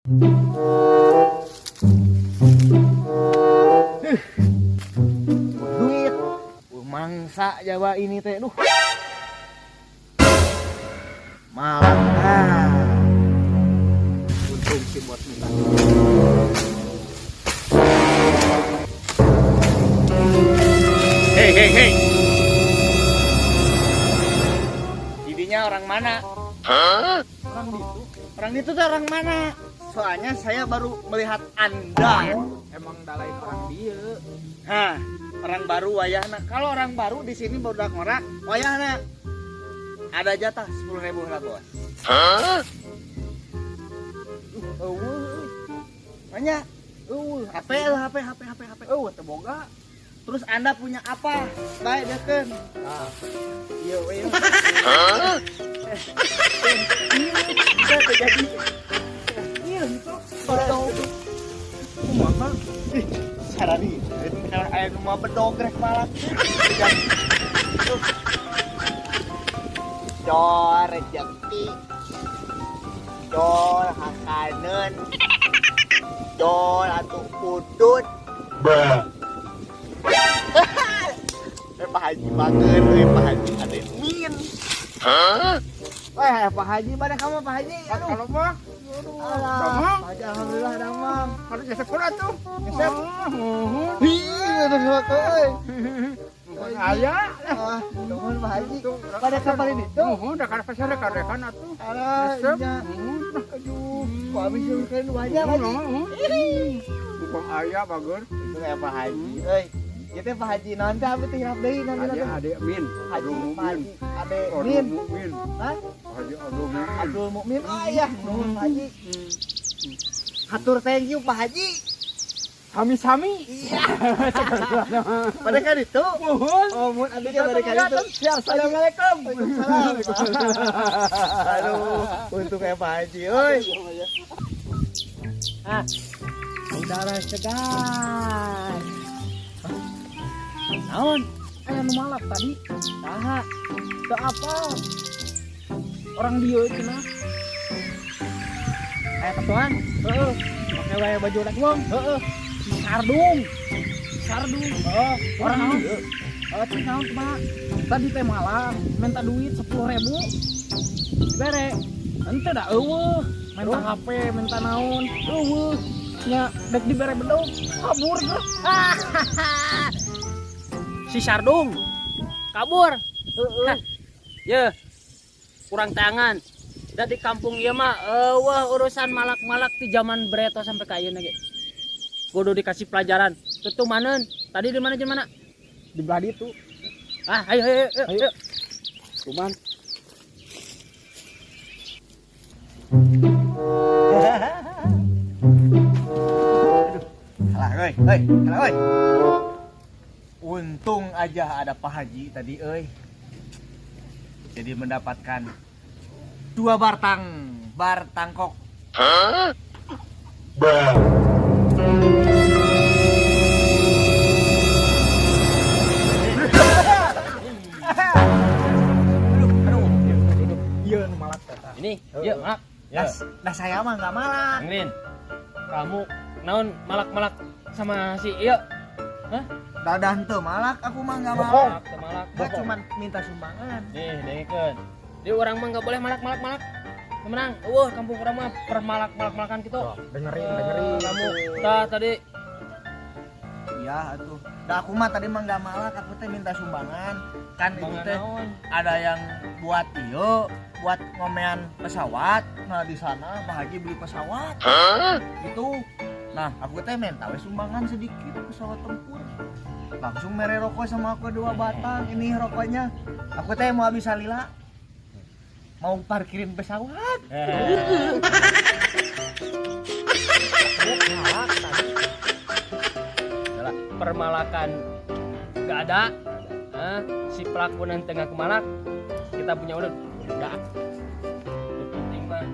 Duit mangsa Jawa ini teh malam untung si buat minta. Hei didinya orang mana? Orang itu tuh orang mana? Soalnya saya baru melihat Anda. Emang dalain orang dia. Hah, orang baru wayahna. Kalau orang baru di sini baru ngorak wayahna. Ada jatah 10.000 lah bos. Banyak. HP lah HP. Terboga. Terus Anda punya apa? Baik deken. Nah, Iya, Iya, terjadi. Iya, itu. Kalau kumaha? Sarari, itu kalau aya nu mah bedogrek malah. Dor rezeki. Dor hakaneun. Dor atuh udut. Pak Haji bager, Pak Haji ada min. Wah, Pak Haji mana kamu Pak Haji? Aduh. kalau mah Damang. Pak Haji alhamdulillah damang. harus gesek pula tuh. Gesek. Ada suatu euy. Aya. Nuhun Pak Haji. Pada kapal ini tuh. Udah kada pasar karekan atuh. Alah, iya. Aduh, kok habis kan wajah Haji. Bukan aya bager. Itu kayak Pak Haji, euy. Itu Pak Haji nanti apa teh hirap deui nanti. Ade min. Haji, Pak Haji, ade Min. min. Hah? Haji Abdul Min. Abdul Mukmin. Oh iya, nuhun Pak Haji. Hatur thank you Pak Haji. Sami-sami. Iya. Pada kan itu. Mohon. Oh, mun abdi ka pada kan itu. Assalamualaikum. Waalaikumsalam. Aduh, untuk kayak Pak Haji, euy. Ah, udara segar. Naon? Aya nu malak tadi. Saha? Teu apa? Orang dia itu nah. Kayak ketuan? Heeh. Pakai wae baju rek wong. Heeh. Sardung. Oh, Orang naon? dia. Cek naon kumaha? Tadi teh malam minta duit 10.000. Bere. Ente da eueuh. Minta HP, minta naon. Eueuh. Nya dek dibere bedog. Kabur ge. Si Sardung kabur. Heeh. Ya kurang tangan. Da di kampung ieu mah wah urusan malak-malak di zaman Breto sampai ka ayeuna ge. Kudu dikasih pelajaran. Tutu manen. Tadi di mana mana? Di belah ditu. Ah, ayo. Cuman Salah, euy. Salah, euy. Untung aja ada Pak Haji tadi, euy. Jadi mendapatkan 2 bar tangkok. Aduh. ieu nu malak eta. Ini, yuk, mak. Dah saya mah enggak malak. Ngrin. Kamu naon malak-malak sama si iya? Dadah teu malak, aku mah enggak malak. Malak, teu malak. Gua cuma minta sumbangan. Nih, dengekeun. Di orang mah enggak boleh malak-malak. Menang. Kampung orang mah permalak-malakan gitu. Dengerin. Kamu tadi Iya atuh. Dah aku mah tadi mah enggak malak, aku teh minta sumbangan. Kan itu bangan teh naon? ada yang buat buat ngomean pesawat. Nah di sana Pak Haji beli pesawat. Gitu. Nah aku teh minta we sumbangan sedikit pesawat tempur. Langsung mere rokok sama aku 2 batang. Ini rokoknya. Aku teh mau habis salila. Mau parkirin pesawat. Malak tadi. Adalah permalakan enggak ada. Si pelaku nanti tengah kemalak. Kita punya udah. Yang penting mah.